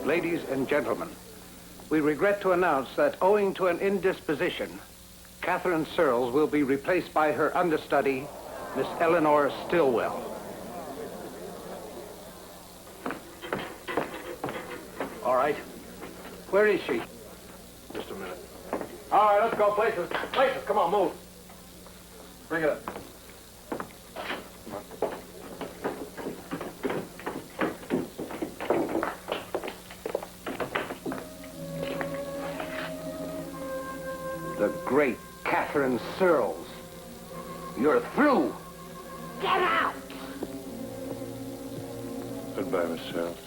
Ladies and gentlemen, we regret to announce that owing to an indisposition, Catherine Searles will be replaced by her understudy, Miss Eleanor Stillwell. All right. Where is she? Just a minute. All right, let's go places. Places, come on, move. Bring it up. The great Catherine Searles. You're through. Get out! Goodbye, Miss Searles.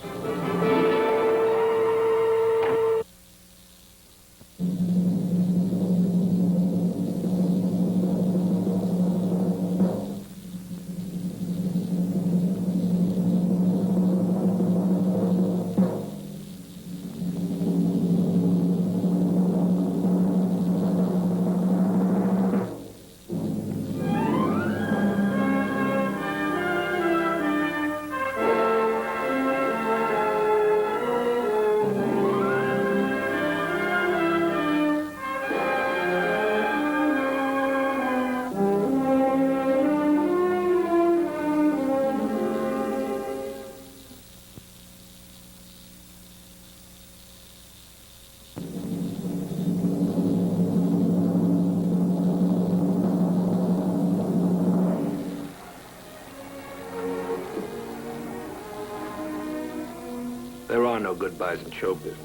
There are no goodbyes in show business,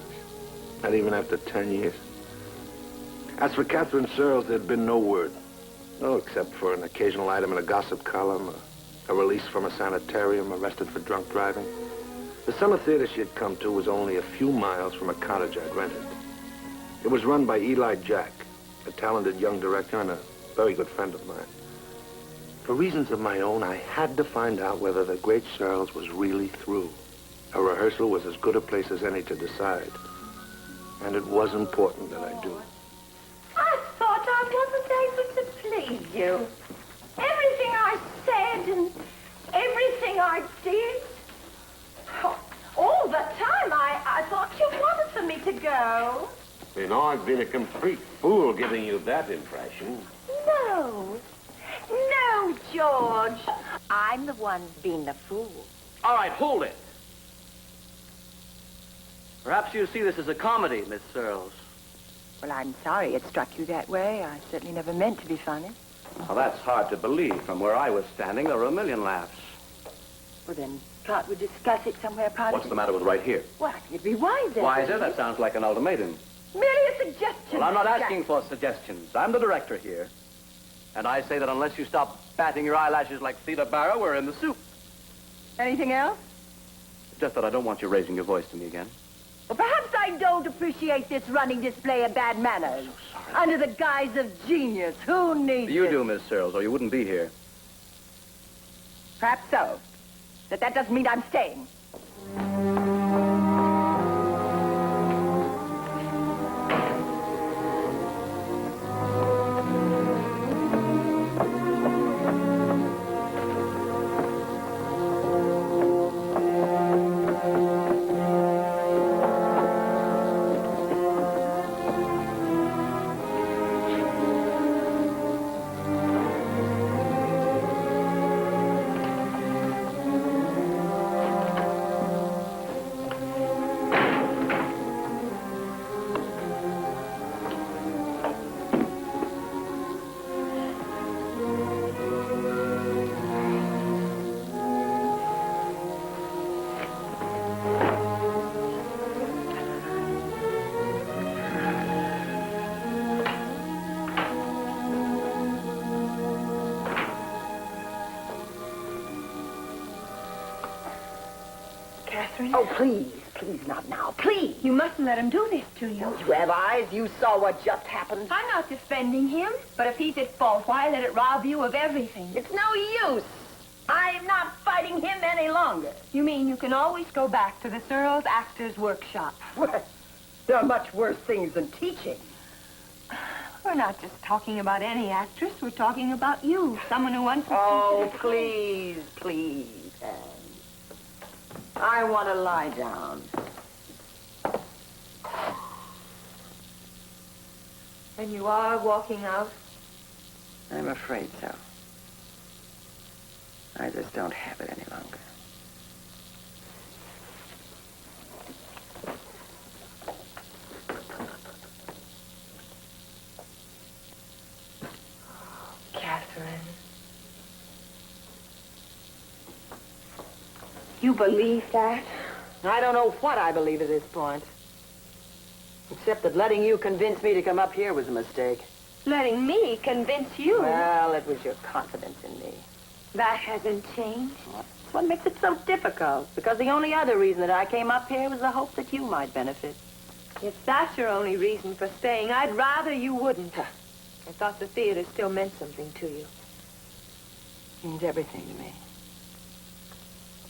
not even after 10 years. As for Catherine Searles, there'd been no word. No, except for an occasional item in a gossip column, a release from a sanitarium, arrested for drunk driving. The summer theater she had come to was only a few miles from a cottage I'd rented. It was run by Eli Jack, a talented young director and a very good friend of mine. For reasons of my own, I had to find out whether the great Searles was really through. A rehearsal was as good a place as any to decide. And it was important that I do. I thought I wasn't able to please you. Everything I said and everything I did. All the time I thought you wanted for me to go. You know, I've been a complete fool giving you that impression. No. No, George. I'm the one being the fool. All right, hold it. Perhaps you see this as a comedy, Miss Searles. Well, I'm sorry it struck you that way. I certainly never meant to be funny. Well, that's hard to believe. From where I was standing, there were a million laughs. Well, then, can't we discuss it somewhere privately? What's the matter with right here? Well, I think it'd be wiser. Wiser? That sounds like an ultimatum. Merely a suggestion. Well, I'm not asking for suggestions. I'm the director here. And I say that unless you stop batting your eyelashes like Theda Barrow, we're in the soup. Anything else? Just that I don't want you raising your voice to me again. Well, perhaps I don't appreciate this running display of bad manners. So sorry. Under the guise of genius. Who needs You it? do, Miss Searles, or you wouldn't be here. Perhaps so. But that doesn't mean I'm staying. Catherine? Oh, please. Please, not now. Please. You mustn't let him do this to you. You have eyes. You saw what just happened. I'm not defending him, but if he's at fault, why let it rob you of everything? It's no use. I'm not fighting him any longer. You mean you can always go back to the Searles Actors Workshop? Well, there are much worse things than teaching. We're not just talking about any actress. We're talking about you, someone who wants to... Oh, please, please, Anne. I want to lie down. And you are walking out? I'm afraid so. I just don't have it any longer. Catherine. You believe that? I don't know what I believe at this point. Except that letting you convince me to come up here was a mistake. Letting me convince you? Well, it was your confidence in me. That hasn't changed. That's what makes it so difficult. Because the only other reason that I came up here was the hope that you might benefit. If that's your only reason for staying, I'd rather you wouldn't. I thought the theater still meant something to you. It means everything to me.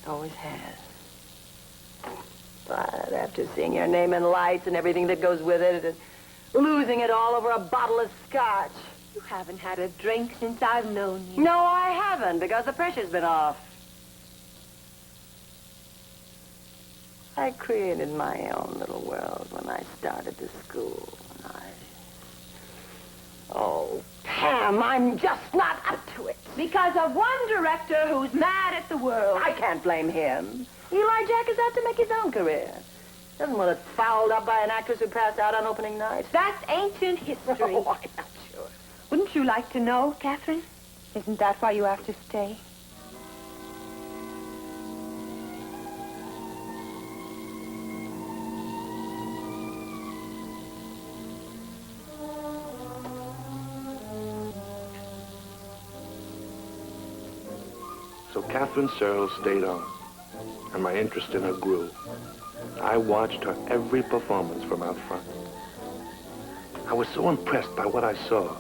It always has. But after seeing your name in lights and everything that goes with it, and losing it all over a bottle of scotch. You haven't had a drink since I've known you. No, I haven't, because the pressure's been off. I created my own little world when I started the school. Oh, Pam, I'm just not up to it. Because of one director who's mad at the world. I can't blame him. Eli Jack is out to make his own career. Doesn't want it fouled up by an actress who passed out on opening night. That's ancient history. Oh, I'm not sure. Wouldn't you like to know, Catherine? Isn't that why you have to stay? So Catherine Searles stayed on, and my interest in her grew. I watched her every performance from out front. I was so impressed by what I saw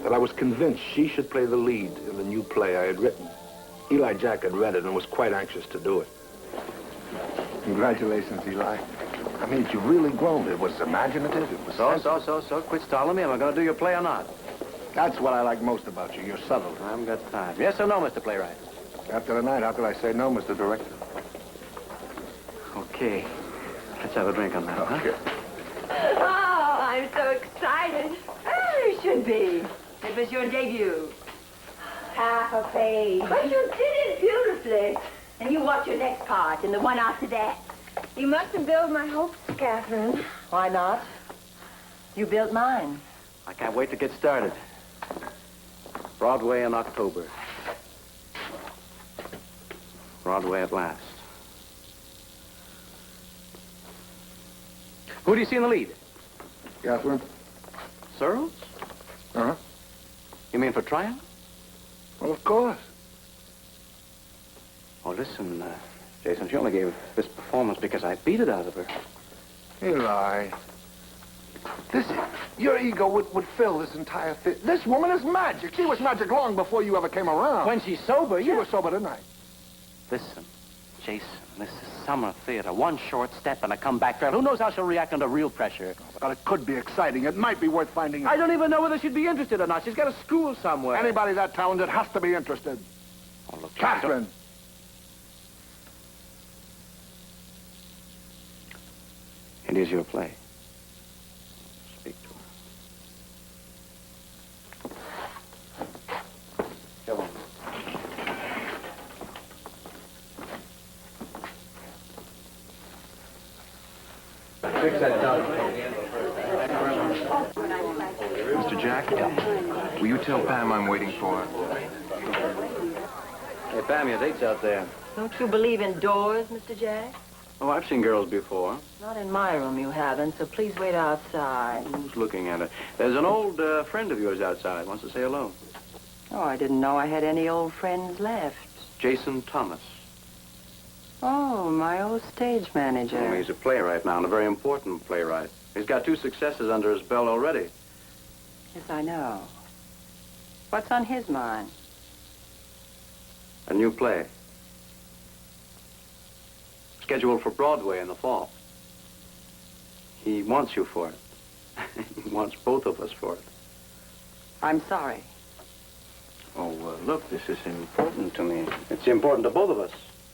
that I was convinced she should play the lead in the new play I had written. Eli Jack had read it and was quite anxious to do it. Congratulations, Eli. I mean, you've really grown. It was imaginative. It was So. Quit stalling me. Am I going to do your play or not? That's what I like most about you. You're subtle. I haven't got time. Yes or no, Mr. Playwright? After tonight, how could I say no, Mr. Director? Okay. Let's have a drink on that, Okay. Oh, I'm so excited. Oh, you should be. It was your debut. Half a page. But you did it beautifully. And you watch your next part and the one after that. You mustn't build my hopes, Catherine. Why not? You built mine. I can't wait to get started. Broadway in October. Broadway at last. Who do you see in the lead? Catherine? Searles? Uh-huh. You mean for triumph? Well, of course. Oh, listen, Jason, she only gave this performance because I beat it out of her. Eli. Listen, your ego would fill this entire thing. This woman is magic. She was magic long before you ever came around. When she's sober, She was sober tonight. Listen, Jason, this is summer theater. One short step and a comeback trail. Who knows how she'll react under real pressure? But it could be exciting. It might be worth finding out. I don't even know whether she'd be interested or not. She's got a school somewhere. Anybody that talented has to be interested. Oh, look, Catherine. It is your play. Speak to her. Come on. Fix that dog. Mr. Jack, will you tell Pam I'm waiting for her? Hey, Pam, your date's out there. Don't you believe in doors, Mr. Jack? Oh, I've seen girls before. Not in my room, you haven't, so please wait outside. Who's looking at her? There's an old friend of yours outside. Wants to say hello. Oh, I didn't know I had any old friends left. Jason Thomas. Oh, my old stage manager. Oh, he's a playwright now, and a very important playwright. He's got 2 successes under his belt already. Yes, I know. What's on his mind? A new play. Scheduled for Broadway in the fall. He wants you for it. He wants both of us for it. I'm sorry. Oh, look, this is important to me. It's important to both of us.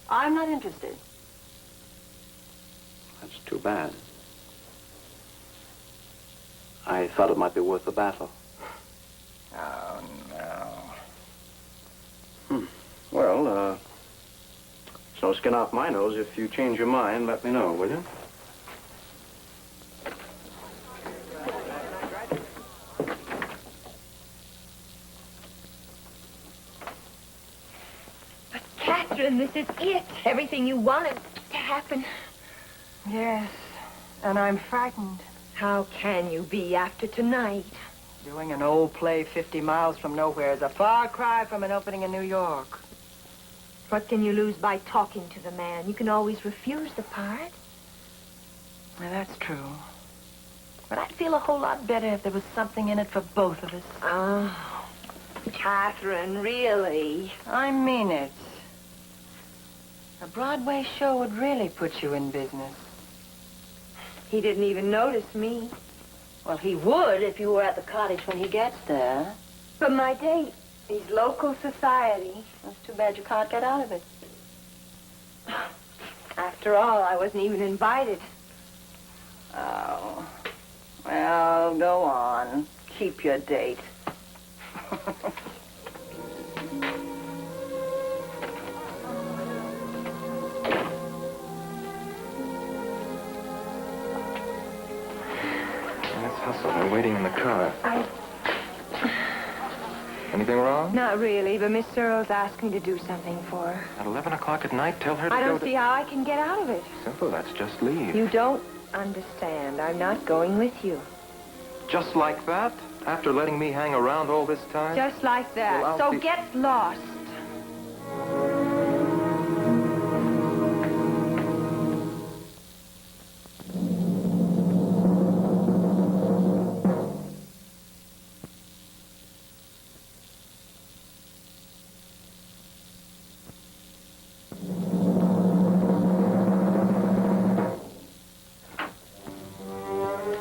I'm not interested. That's too bad. I thought it might be worth the battle. Oh, no. Well, it's no skin off my nose. If you change your mind, let me know, will you? But, Catherine, this is it. Everything you wanted to happen. Yes, and I'm frightened. How can you be after tonight? Doing an old play 50 miles from nowhere is a far cry from an opening in New York. What can you lose by talking to the man? You can always refuse the part. Now, that's true. But I'd feel a whole lot better if there was something in it for both of us. Oh, Catherine, really? I mean it. A Broadway show would really put you in business. He didn't even notice me. Well, he would if you were at the cottage when he gets there. But my date, he's local society. That's too bad you can't get out of it. After all, I wasn't even invited. Oh. Well, go on. Keep your date. Let's hustle. They're waiting in the car. Anything wrong? Not really, but Miss Searles asked me to do something for her. At 11 o'clock at night, tell her to I go don't to... see how I can get out of it. Simple, that's just leave. You don't understand. I'm not going with you. Just like that? After letting me hang around all this time? Just like that. Well, I'll So be- get lost.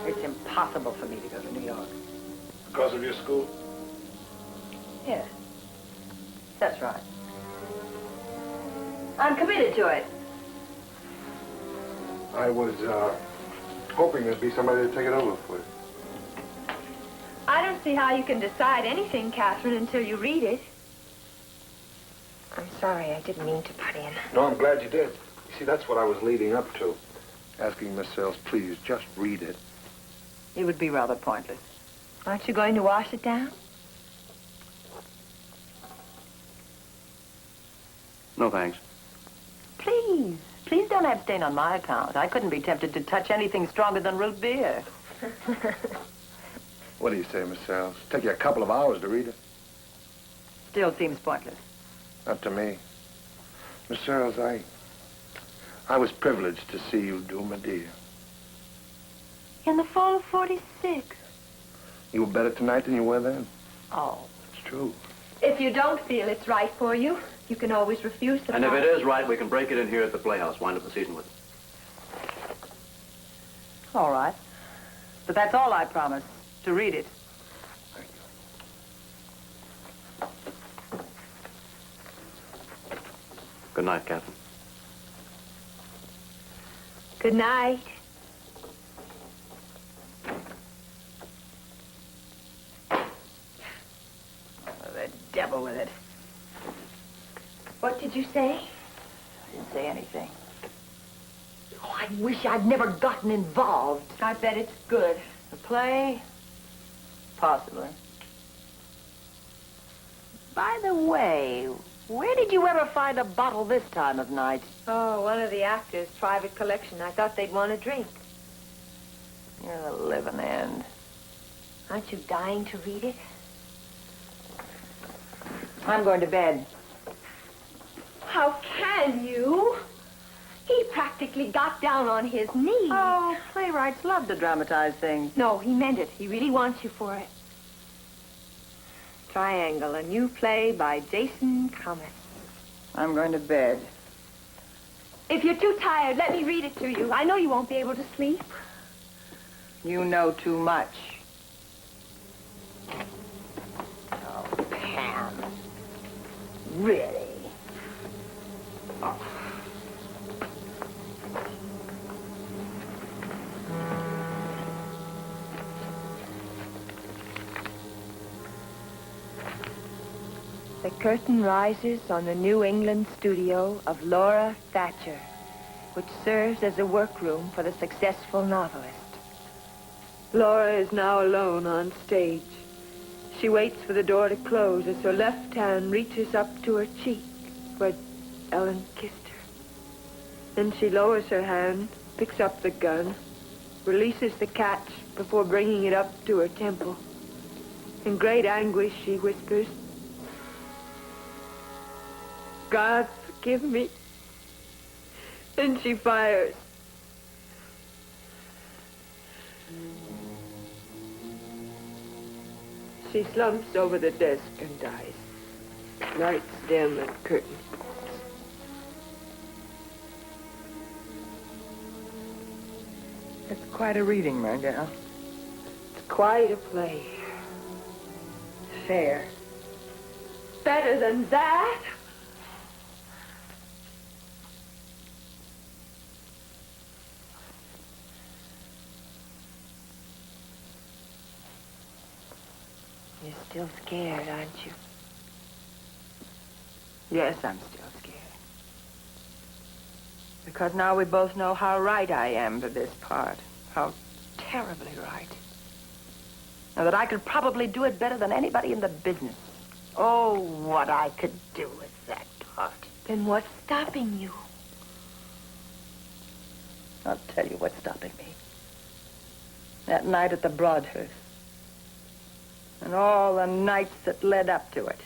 It's impossible for me to go to New York. Because of your school? Yes. That's right. I'm committed to it. I was, hoping there'd be somebody to take it over for you. I don't see how you can decide anything, Catherine, until you read it. I'm sorry, I didn't mean to butt in. No, I'm glad you did. You see, that's what I was leading up to. Asking Miss Sells, please, just read it. It would be rather pointless. Aren't you going to wash it down? No, thanks. Please. Please don't abstain on my account. I couldn't be tempted to touch anything stronger than root beer. What do you say, Miss Sells? Take you a couple of hours to read it. Still seems pointless. Not to me. Miss Sells, I was privileged to see you do Medea. In the fall of 46. You were better tonight than you were then. Oh. It's true. If you don't feel it's right for you, you can always refuse the And if part. it is right, we can break it in here at the Playhouse. Wind up the season with it. All right. But that's all I promise, to read it. Thank you. Good night, Captain. Good night. The devil with it. What did you say? I didn't say anything. Oh, I wish I'd never gotten involved. I bet it's good. The play? Possibly. By the way, where did you ever find a bottle this time of night? Oh, one of the actors' private collection. I thought they'd want a drink. You're the living end. Aren't you dying to read it? I'm going to bed. How can you? He practically got down on his knees. Oh, playwrights love to dramatize things. No, he meant it. He really wants you for it. Triangle, a new play by Jason Thomas. I'm going to bed. If you're too tired, let me read it to you. I know you won't be able to sleep. You know too much. Oh, Pam. Really? Oh. The curtain rises on the New England studio of Laura Thatcher, which serves as a workroom for the successful novelist. Laura is now alone on stage. She waits for the door to close as her left hand reaches up to her cheek where Ellen kissed her. Then she lowers her hand, picks up the gun, releases the catch before bringing it up to her temple. In great anguish, she whispers, "God, forgive me." Then she fires. She slumps over the desk and dies. Lights dim and curtains. It's quite a reading, my gal. It's quite a play. Fair. Better than that? You're still scared, aren't you? Yes, I'm still scared. Because now we both know how right I am for this part. How terribly right. Now that I could probably do it better than anybody in the business. Oh, what I could do with that part. Then what's stopping you? I'll tell you what's stopping me. That night at the Broadhurst. And all the nights that led up to it.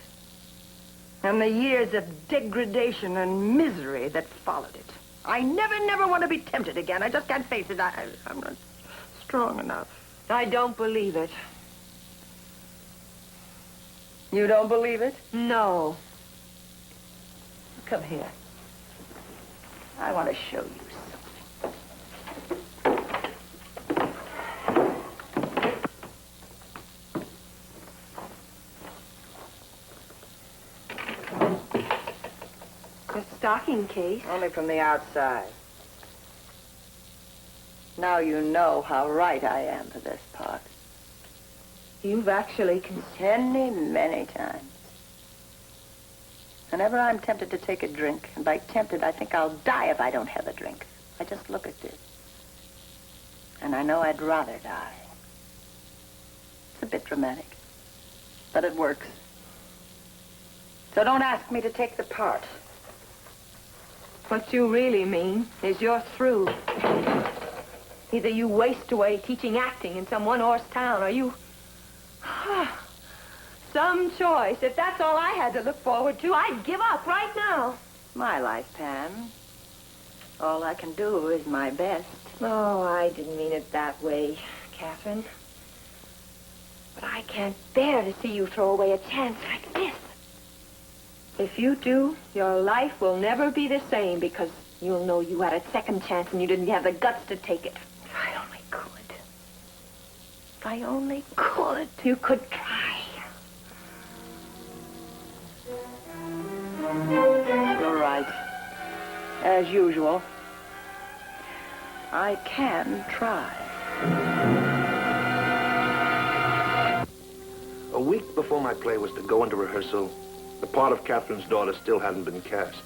And the years of degradation and misery that followed it. I never want to be tempted again. I just can't face it. I'm not strong enough. I don't believe it. You don't believe it? No. Come here. I want to show you something. The stocking case. Only from the outside. Now you know how right I am for this part. You've actually Many times. Whenever I'm tempted to take a drink, and by tempted, I think I'll die if I don't have a drink. I just look at this. And I know I'd rather die. It's a bit dramatic, but it works. So don't ask me to take the part. What you really mean is you're through. Either you waste away teaching acting in some one-horse town, or you... Some choice. If that's all I had to look forward to, I'd give up right now. My life, Pam. All I can do is my best. Oh, I didn't mean it that way, Catherine. But I can't bear to see you throw away a chance like this. If you do, your life will never be the same because you'll know you had a second chance and you didn't have the guts to take it. If I only could. If I only could. You could try. You're right. As usual. I can try. A week before my play was to go into rehearsal, the part of Catherine's daughter still hadn't been cast.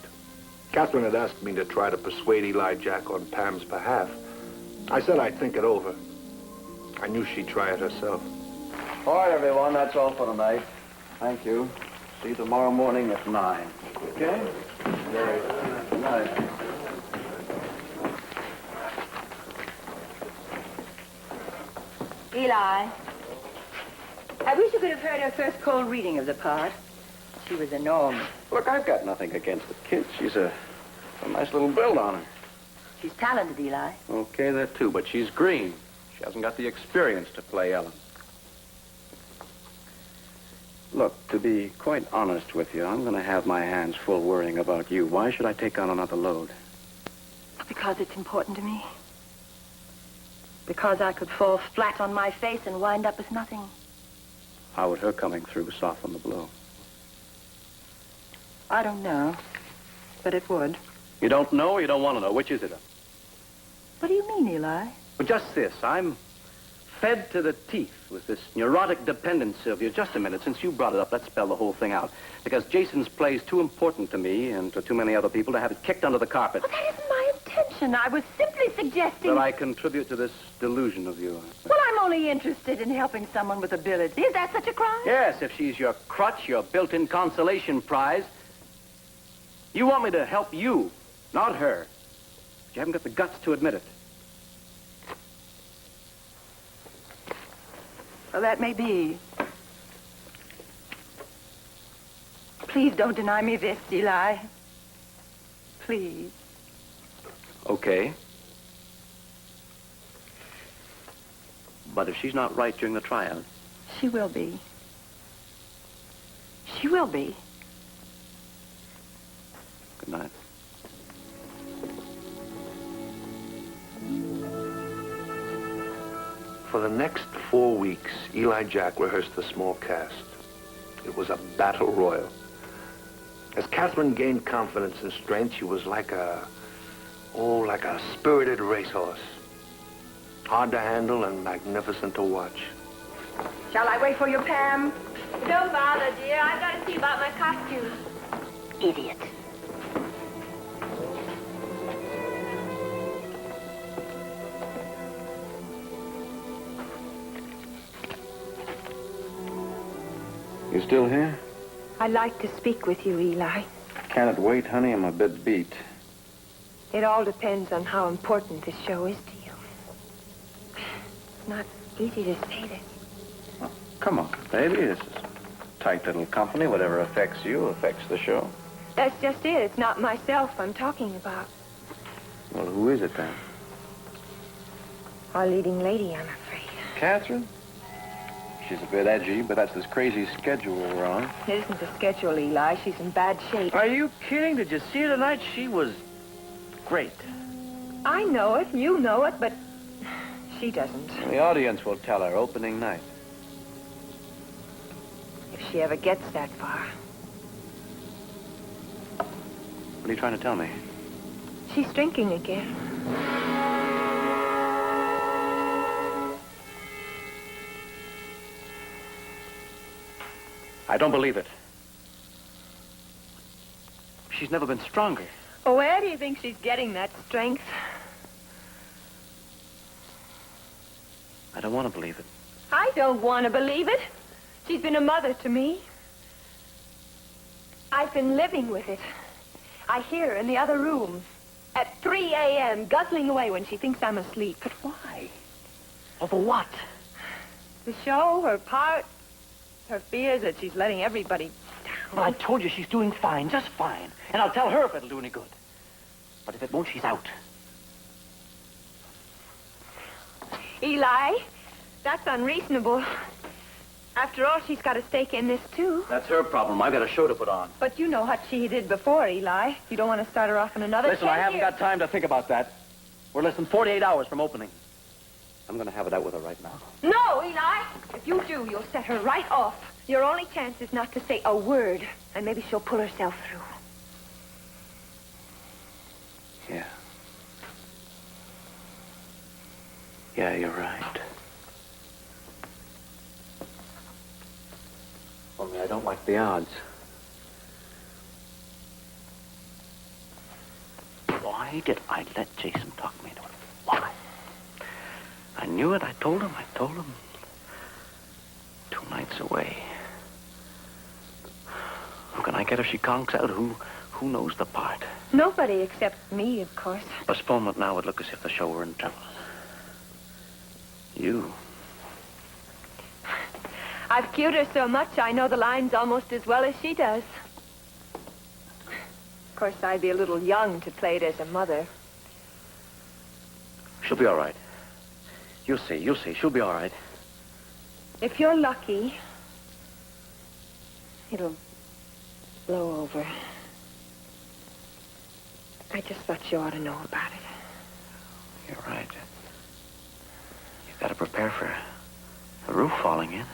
Catherine had asked me to try to persuade Eli Jack on Pam's behalf. I said I'd think it over. I knew she'd try it herself. All right, everyone, that's all for tonight. Thank you. See you tomorrow morning at 9. Okay? Very good night. Eli, I wish you could have heard her first cold reading of the part. She was enormous. Look, I've got nothing against the kid. She's a nice little build on her. She's talented, Eli. Okay, that too, but she's green. She hasn't got the experience to play Ellen. Look, to be quite honest with you, I'm going to have my hands full worrying about you. Why should I take on another load? Because it's important to me. Because I could fall flat on my face and wind up with nothing. How would her coming through soften the blow? I don't know, but it would. You don't know or you don't want to know? Which is it? What do you mean, Eli? Well, just this. I'm fed to the teeth with this neurotic dependency of yours. Just a minute, since you brought it up, let's spell the whole thing out. Because Jason's play is too important to me and to too many other people to have it kicked under the carpet. Well, that isn't my intention. I was simply suggesting... That I contribute to this delusion of yours. Well, I'm only interested in helping someone with ability. Is that such a crime? Yes, if she's your crutch, your built-in consolation prize. You want me to help you, not her. But you haven't got the guts to admit it. Well, that may be. Please don't deny me this, Eli. Please. Okay. But if she's not right during the tryout... She will be. She will be. Good night. For the next 4 weeks, Eli Jack rehearsed the small cast. It was a battle royal. As Catherine gained confidence and strength, she was like a spirited racehorse. Hard to handle and magnificent to watch. Shall I wait for you, Pam? Don't bother, dear. I've got to see about my costume. Idiot. You still here? I'd like to speak with you, Eli. Can't wait, honey. I'm a bit beat. It all depends on how important this show is to you. It's not easy to say this. Oh, come on, baby. This is a tight little company. Whatever affects you affects the show. That's just it. It's not myself I'm talking about. Well, who is it then? Our leading lady, I'm afraid. Catherine? She's a bit edgy, but that's this crazy schedule we're on. It isn't the schedule, Eli. She's in bad shape. Are you kidding? Did you see her tonight? She was great. I know it. You know it, but she doesn't. The audience will tell her opening night. If she ever gets that far. What are you trying to tell me? She's drinking again. I don't believe it. She's never been stronger. Oh, where do you think she's getting that strength? I don't want to believe it. I don't want to believe it. She's been a mother to me. I've been living with it. I hear her in the other room at 3 a.m. guzzling away when she thinks I'm asleep. But why? Over what? The show, her part, her fears that she's letting everybody down. Well, I told you she's doing fine, just fine. And I'll tell her if it'll do any good. But if it won't, she's out. Eli, that's unreasonable. After all, she's got a stake in this, too. That's her problem. I've got a show to put on. But you know what she did before, Eli. You don't want to start her off in another Listen, I 10 haven't years. got time to think about that. We're less than 48 hours from opening. I'm going to have it out with her right now. No, Eli. If you do, you'll set her right off. Your only chance is not to say a word, and maybe she'll pull herself through. Yeah. Yeah, you're right. Only I don't like the odds. Why did I let Jason talk me into it? Why? I knew it. I told him. 2 nights away. How can I get her? She conks out. Who knows the part? Nobody except me, of course. Postponement now would look as if the show were in trouble. You. I've cued her so much, I know the lines almost as well as she does. Of course, I'd be a little young to play it as a mother. She'll be all right. You'll see. She'll be all right. If you're lucky, it'll blow over. I just thought you ought to know about it. You're right. You've got to prepare for the roof falling in.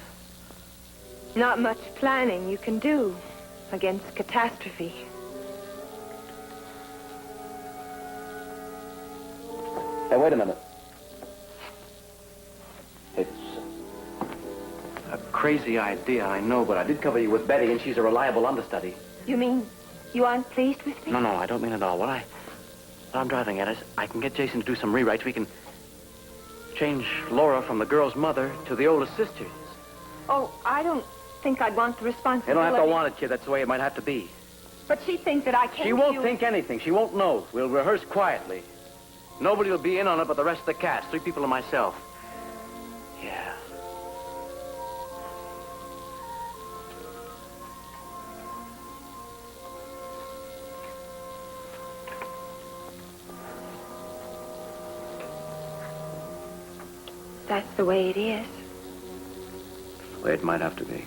Not much planning you can do against catastrophe. Hey, wait a minute. Hey, crazy idea, I know, but I did cover you with Betty, and she's a reliable understudy. You mean you aren't pleased with me? No, I don't mean at all. What I'm driving at is I can get Jason to do some rewrites. We can change Laura from the girl's mother to the oldest sister. Oh, I don't think I'd want the responsibility. You don't have to want it, kid. That's the way it might have to be. But she thinks that I can't. She won't think anything. She won't know. We'll rehearse quietly. Nobody will be in on it but the rest of the cast. 3 people and myself. Yeah. That's the way it is. The way it might have to be.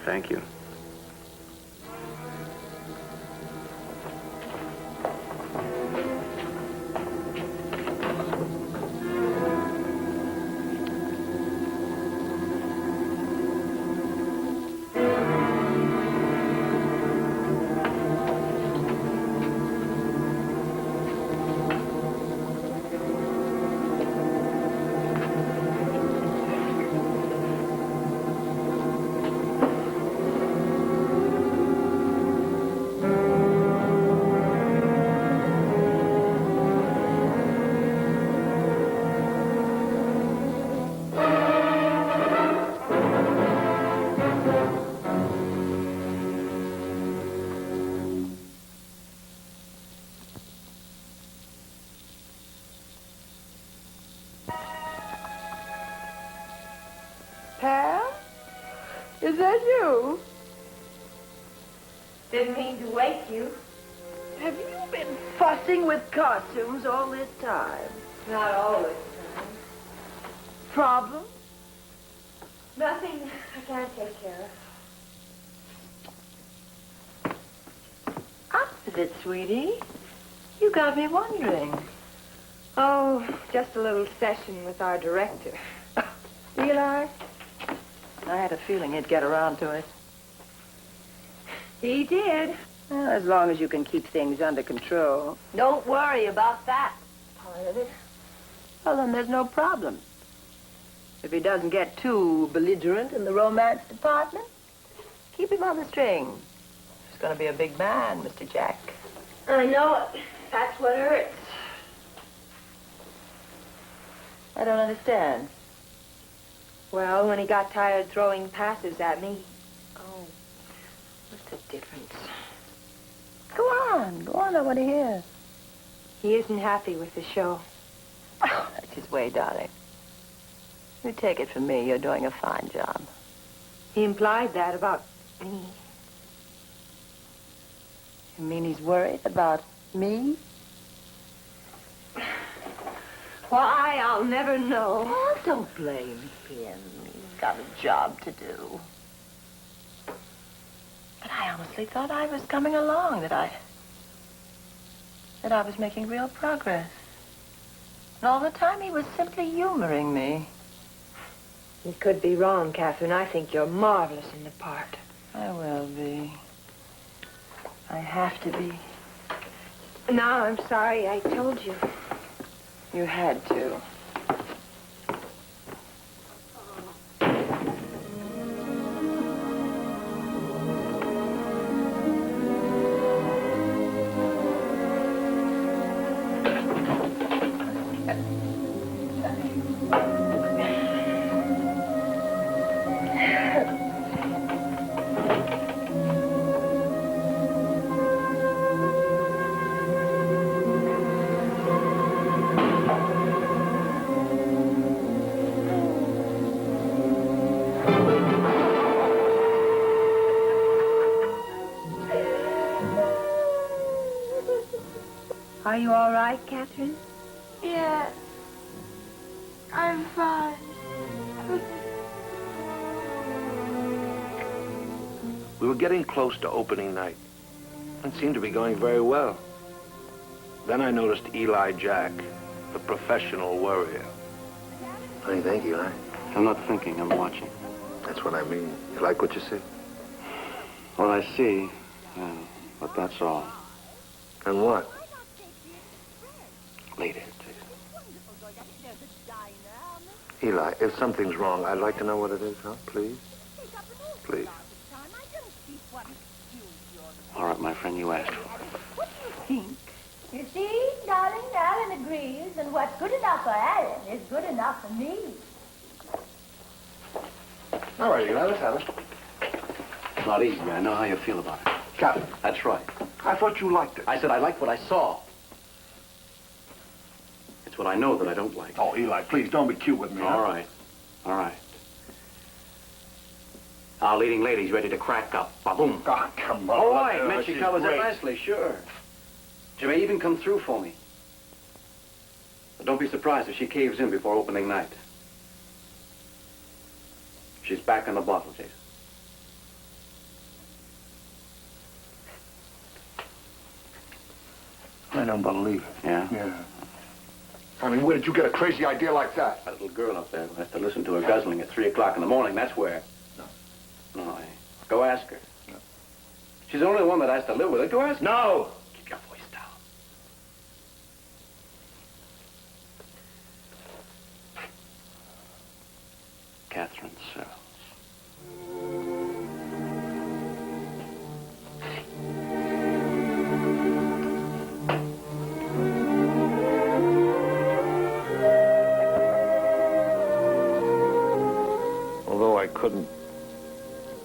Thank you. Pam? Is that you? Didn't mean to wake you. Have you been fussing with costumes all this time? Not always. Problem? Nothing I can't take care of. Opposite, sweetie. You got me wondering. Oh, just a little session with our director. Eli? I had a feeling he'd get around to it. He did. Well, as long as you can keep things under control. Don't worry about that part of it. Well, then there's no problem. If he doesn't get too belligerent in the romance department, keep him on the string. He's going to be a big man, Mr. Jack. I know it. That's what hurts. I don't understand. Well, when he got tired throwing passes at me. Oh, what's the difference? Go on, I want to hear. He isn't happy with the show. Oh, that's his way, darling. You take it from me, you're doing a fine job. He implied that about me. You mean he's worried about me? Why, I'll never know. Oh, don't blame him. He's got a job to do. But I honestly thought I was coming along, that I was making real progress. And all the time he was simply humoring me. You could be wrong, Catherine. I think you're marvelous in the part. I will be. I have to be. No, I'm sorry I told you. You had to. Are you all right, Catherine? Yes. I'm fine. We were getting close to opening night. It seemed to be going very well. Then I noticed Eli Jack, the professional worrier. What do you think, Eli? I'm not thinking, I'm watching. That's what I mean. You like what you see? What I see, but that's all. And what? Later, Eli, if something's wrong, I'd like to know what it is, huh? Please? Please. All right, my friend, you asked for it. What do you think? You see, darling, Alan agrees, and what's good enough for Alan is good enough for me. All right, Eli, let's have it. It's not easy. I know how you feel about it. Captain, That's right. I thought you liked it. I said I liked what I saw. It's what I know that I don't like. Oh, Eli, please, don't be cute with me. All right. All right. Our leading lady's ready to crack up. Ba-boom. Oh, come on. All right, man, she she's covers great. it nicely, sure. She may even come through for me. But don't be surprised if she caves in before opening night. She's back in the bottle, Jason. I don't believe it. Yeah? Yeah. I mean, where did you get a crazy idea like that? That little girl up there who has to listen to her guzzling at 3 o'clock in the morning, that's where. No. No, go ask her. No. She's the only one that has to live with her. Go ask her. No! Keep your voice down. Catherine Searles. Although I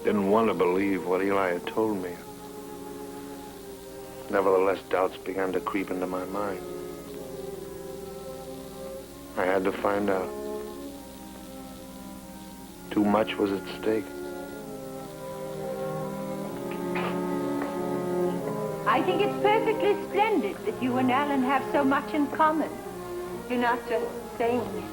didn't want to believe what Eli had told me, nevertheless, doubts began to creep into my mind. I had to find out. Too much was at stake. I think it's perfectly splendid that you and Alan have so much in common. You're not just saying it.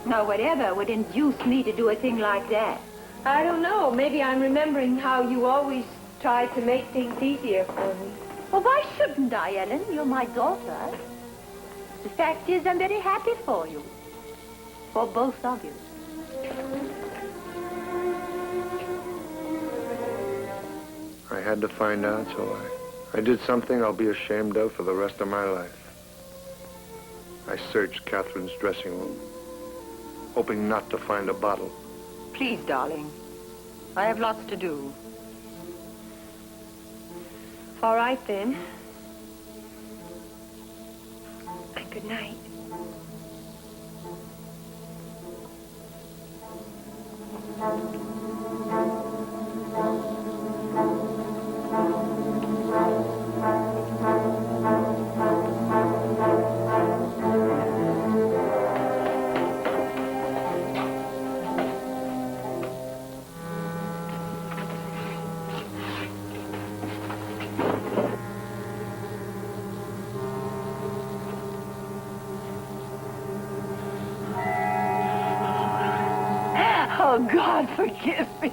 Now, whatever would induce me to do a thing like that? I don't know. Maybe I'm remembering how you always tried to make things easier for me. Well, why shouldn't I, Ellen? You're my daughter. The fact is, I'm very happy for you. For both of you. I had to find out, so I did something I'll be ashamed of for the rest of my life. I searched Catherine's dressing room, hoping not to find a bottle. Please, darling. I have lots to do. All right, then. And good night. Oh, God, forgive me. Is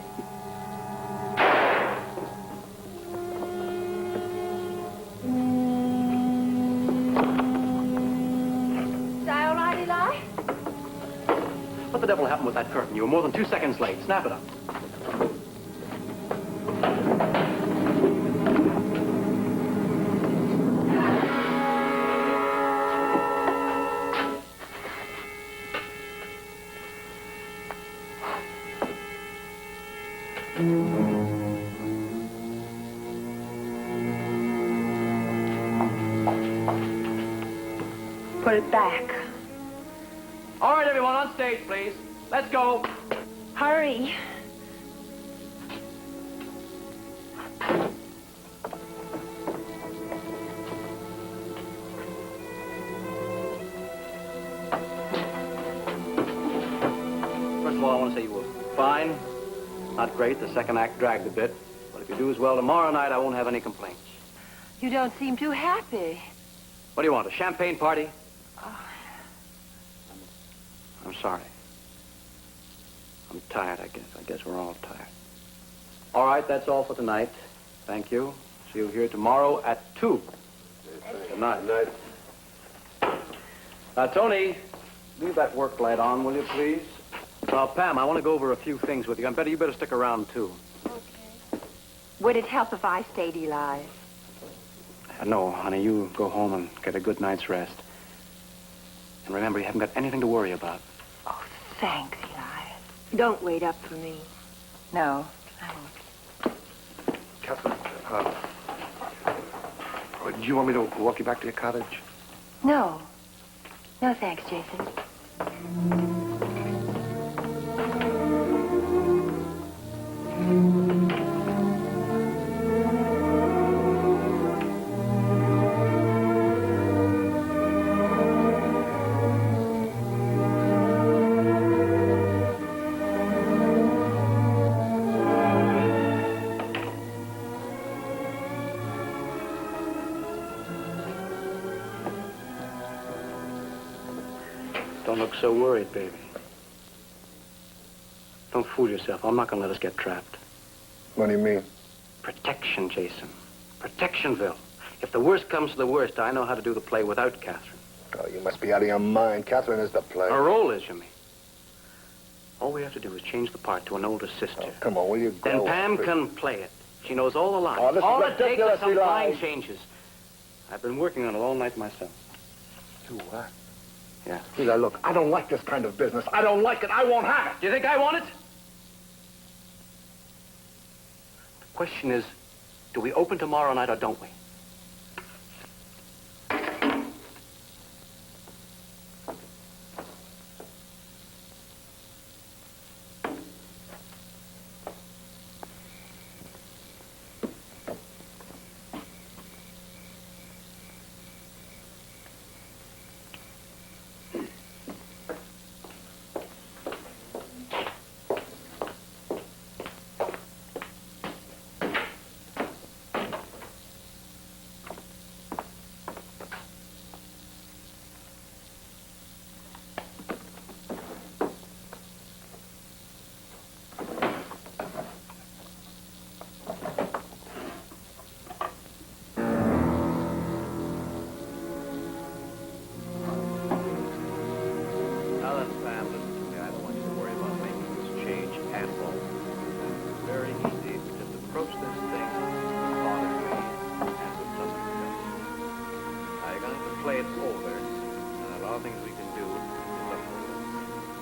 that all right, Eli? What the devil happened with that curtain? You were more than 2 seconds late. Snap it up. Put it back. All right, everyone, on stage, please. Let's go. Hurry. First of all, I want to say you were fine. Not great. The second act dragged a bit. But if you do as well tomorrow night, I won't have any complaints. You don't seem too happy. What do you want, a champagne party? I'm sorry. I'm tired, I guess. I guess we're all tired. All right, that's all for tonight. Thank you. See you here tomorrow at 2. Good night. Good night. Tony, leave that work light on, will you, please? Pam, I want to go over a few things with you. You better stick around, too. Would it help if I stayed, Eli? No, honey, you go home and get a good night's rest. And remember, you haven't got anything to worry about. Oh, thanks, Eli. Don't wait up for me. No, I won't. Catherine, do you want me to walk you back to your cottage? No. No, thanks, Jason. Don't look so worried, baby. Don't fool yourself. I'm not going to let us get trapped. What do you mean? Protection, Jason. Protectionville. If the worst comes to the worst, I know how to do the play without Catherine. Oh, you must be out of your mind. Catherine is the play. Her role is, you mean? All we have to do is change the part to an older sister. Oh, come on, will you Then go? Pam can play it. She knows all the lines. Oh, this is all it takes ridiculous, is some Eli. line changes. I've been working on it all night myself. You what? Yeah. Eli, look, I don't like this kind of business. I don't like it. I won't have it. Do you think I want it? The question is, do we open tomorrow night or don't we?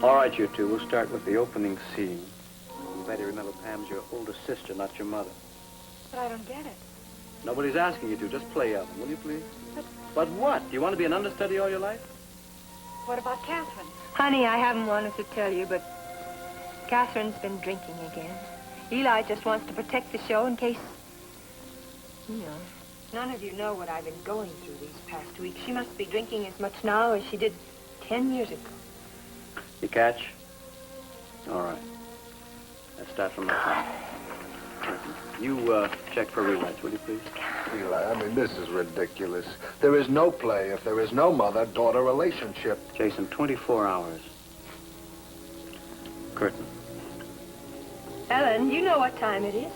All right, you two. We'll start with the opening scene. You better remember Pam's your older sister, not your mother. But I don't get it. Nobody's asking you to. Just play up, will you, please? But what? Do you want to be an understudy all your life? What about Catherine? Honey, I haven't wanted to tell you, but Catherine's been drinking again. Eli just wants to protect the show in case, you know. None of you know what I've been going through these past weeks. She must be drinking as much now as she did 10 years ago. You catch? All right. Let's start from the top. You check for rewrites, will you, please? Eli, I mean, this is ridiculous. There is no play if there is no mother-daughter relationship. Jason, 24 hours. Curtain. Ellen, you know what time it is.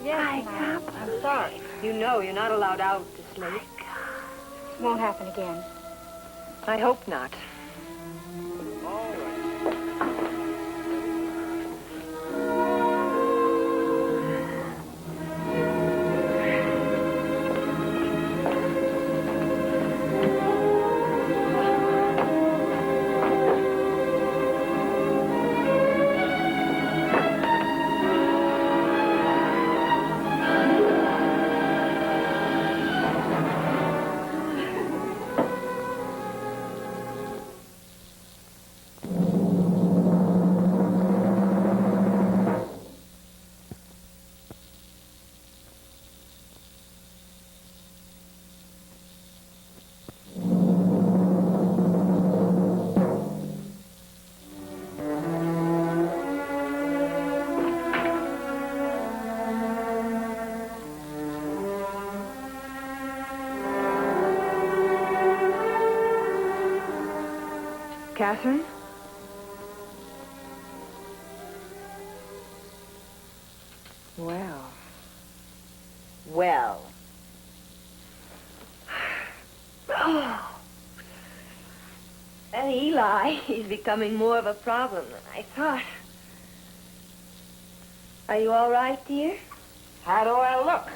Yes, Mom. I'm sorry. You know you're not allowed out this late. Won't happen again. I hope not. Catherine? Well. Well. Oh. And Eli, he's becoming more of a problem than I thought. Are you all right, dear? How do I look?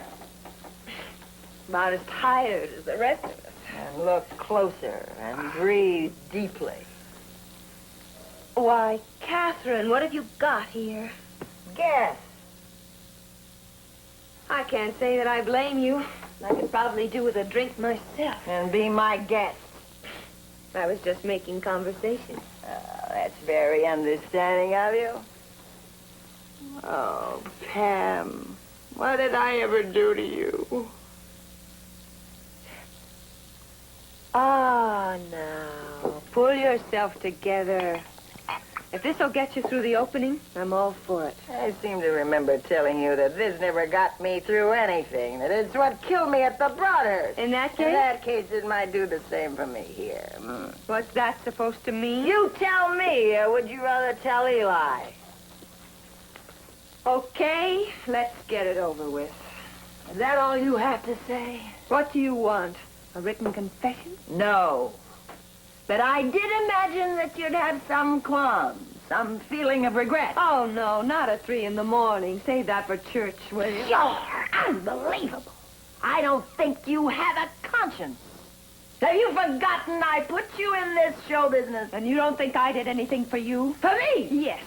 about as tired as the rest of us. And look closer and breathe deeply. Why, Catherine, what have you got here? Guess. I can't say that I blame you. I could probably do with a drink myself. And be my guest. I was just making conversation. That's very understanding of you. Oh, Pam, what did I ever do to you? Ah, now, pull yourself together. If this'll get you through the opening, I'm all for it. I seem to remember telling you that this never got me through anything, that it's what killed me at the Broadhurst. In that case? In that case, it might do the same for me here. What's that supposed to mean? You tell me, or would you rather tell Eli? Okay, let's get it over with. Is that all you have to say? What do you want? A written confession? No. But I did imagine that you'd have some qualms, some feeling of regret. Oh, no, not at 3 a.m. Save that for church, will you? You're unbelievable. I don't think you have a conscience. Have you forgotten I put you in this show business? And you don't think I did anything for you? For me? Yes.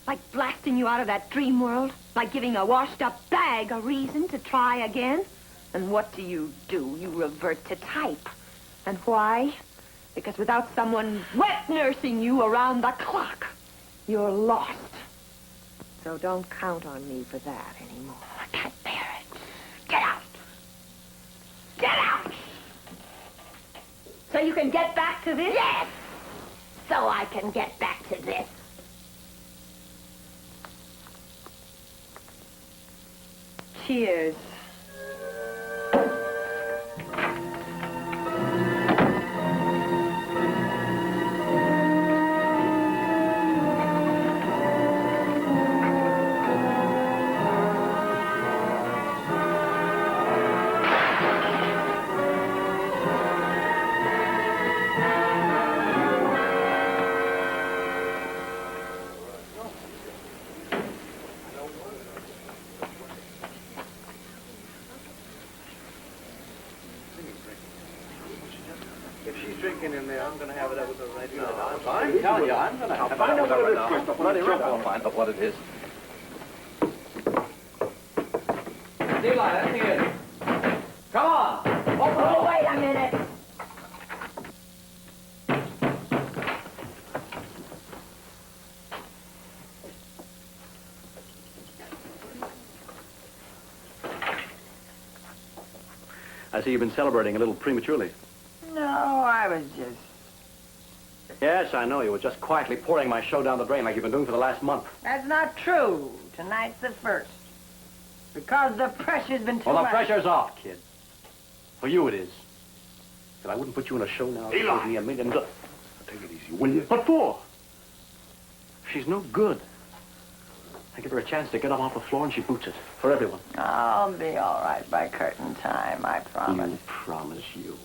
Like blasting you out of that dream world? Like giving a washed-up bag a reason to try again? And what do? You revert to type. And why? Because without someone wet nursing you around the clock, you're lost. So don't count on me for that anymore. I can't bear it. Get out. Get out. So you can get back to this? Yes. So I can get back to this. Cheers. If she's drinking in there, I'm going to have it up with her right now. I'm telling you, I'm going to have it up with her right now. I'll find out what it is. Eli, let me in. Come on. Open Oh, wait a minute. I see you've been celebrating a little prematurely. No, I was just... Yes, I know. You were just quietly pouring my show down the drain like you've been doing for the last month. That's not true. Tonight's the first. Because the pressure's been too Well, the much. pressure's off, kid. For you it is. But I wouldn't put you in a show now. Eli! Give me $1 million. Take it easy, will you? What for? She's no good. I give her a chance to get up off the floor and she boots it. For everyone. I'll be all right by curtain time, I promise. You promise you.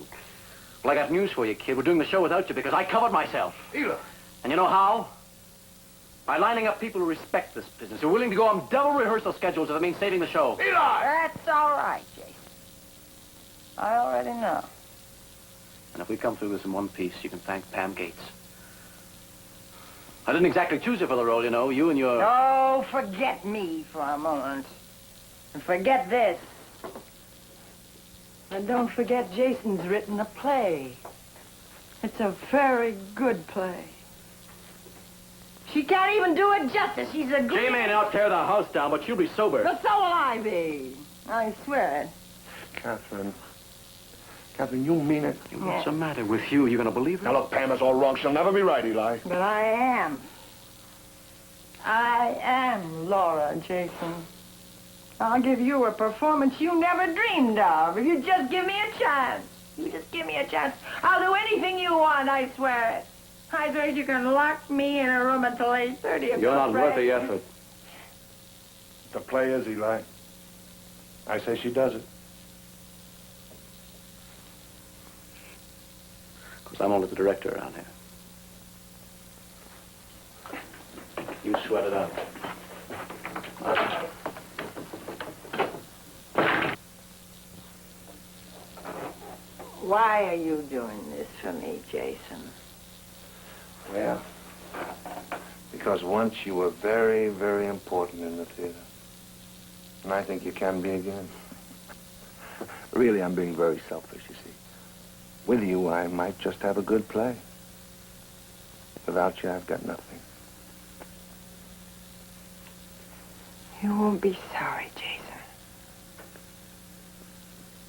Well, I got news for you, kid. We're doing the show without you because I covered myself. Eli! And you know how? By lining up people who respect this business, who are willing to go on double rehearsal schedules if it means saving the show. Eli! That's all right, Jason. I already know. And if we come through this in one piece, you can thank Pam Gates. I didn't exactly choose you for the role, you know. You and your... Oh, forget me for a moment. And forget this. And don't forget Jason's written a play. It's a very good play. She can't even do it justice. She's a good... She may now tear the house down, but she'll be sober. But so will I be. I swear it. Catherine. Catherine, you mean it? What's the matter with you? You gonna believe her? Now, look, Pam is all wrong. She'll never be right, Eli. But I am. I am Laura, Jason. I'll give you a performance you never dreamed of. If you just give me a chance. You just give me a chance. I'll do anything you want, I swear it. I swear you can lock me in a room until 8:30 if You're not worth the effort. The play is, Eli. I say she does it. Because I'm only the director around here. You sweat it out. Why are you doing this for me, Jason? Well, because once you were very, very important in the theater. And I think you can be again. Really, I'm being very selfish, you see. With you, I might just have a good play. Without you, I've got nothing. You won't be sorry, Jason.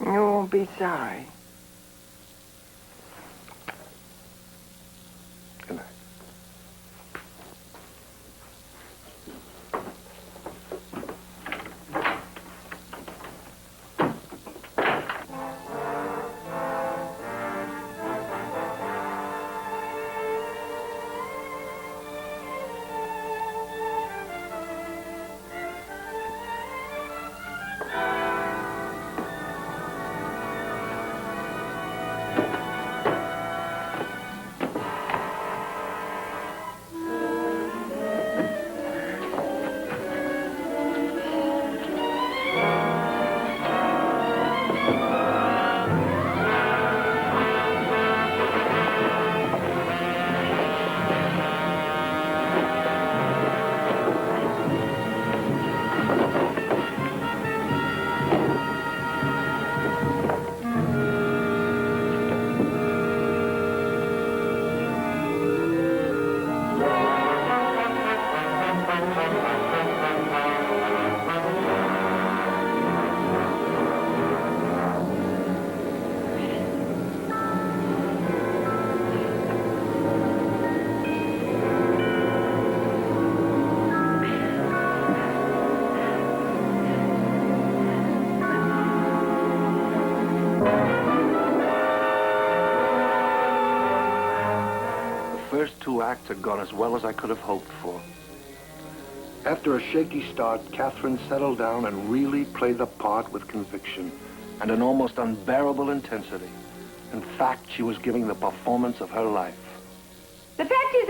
You won't be sorry. Good night. First two acts had gone as well as I could have hoped for. After a shaky start, Catherine settled down and really played the part with conviction and an almost unbearable intensity. In fact, she was giving the performance of her life. The fact is,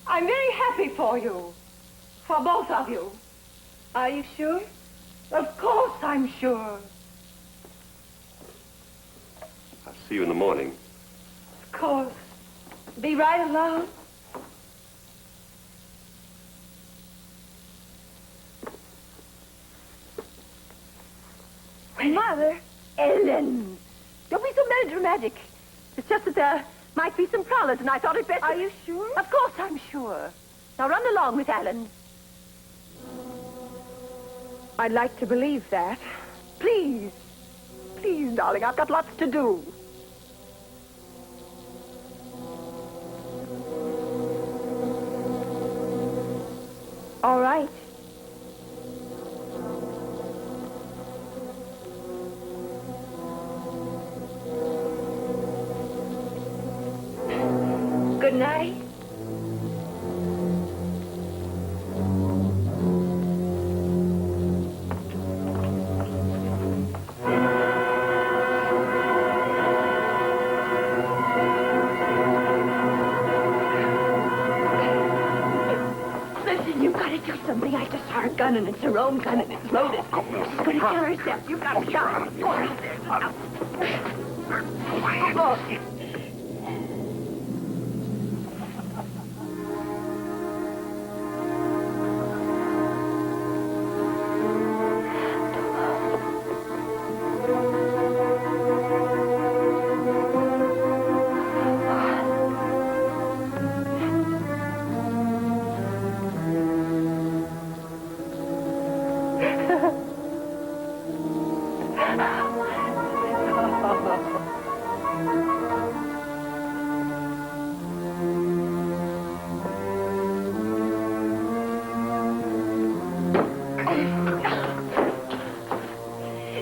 I'm very happy for you. For both of you. Are you sure? Of course I'm sure. I'll see you in the morning. Of course. Be right along. Mother. Ellen. Don't be so melodramatic. It's just that there might be some problems, and I thought it best... Are you sure? Of course I'm sure. Now run along with Alan. I'd like to believe that. Please. Please, darling, I've got lots to do. All right. Good night. Listen, you've got to do something. I just saw her gun, and it's her own gun, and it's loaded. She's going to kill herself. You've got to stop. Go on. Oh.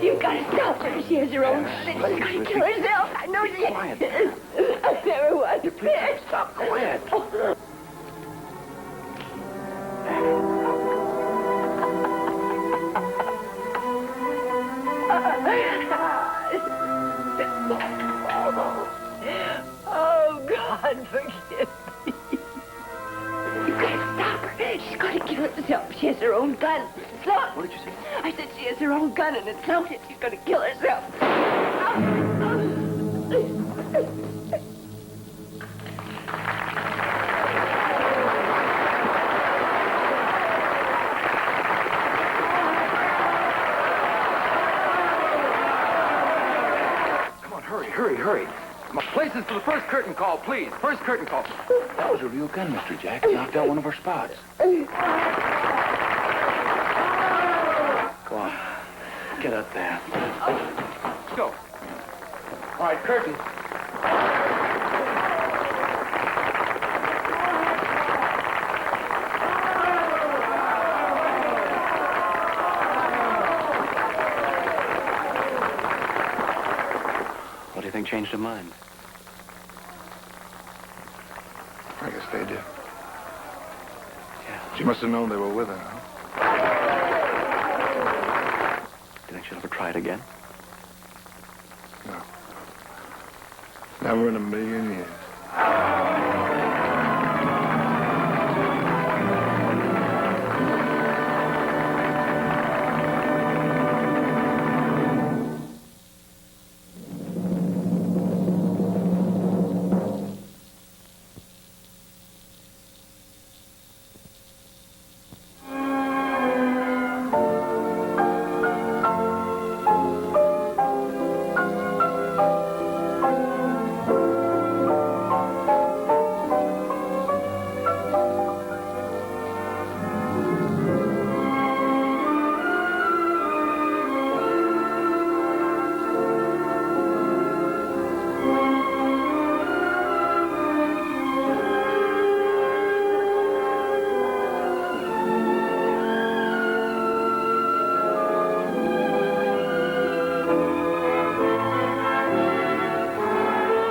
You've got to stop her. She has her own gun. She's going to kill herself. I know she Quiet. There it was. Please stop. Quiet. Oh, God, forgive me. You've got to stop her. She's going to kill herself. She has her own gun. It's loaded. What did you say? I said she has her own gun, and it's loaded. She's going to kill herself. hurry. Places for the first curtain call, please. First curtain call. That was a real gun, Mr. Jack. It knocked out one of our spots. Go on. Get up there. Let's go. All right, curtain. What do you think changed her mind? I guess they did. Yeah. She must have known they were with her, huh? Do you think she'll ever try it again? No. Never in a million years.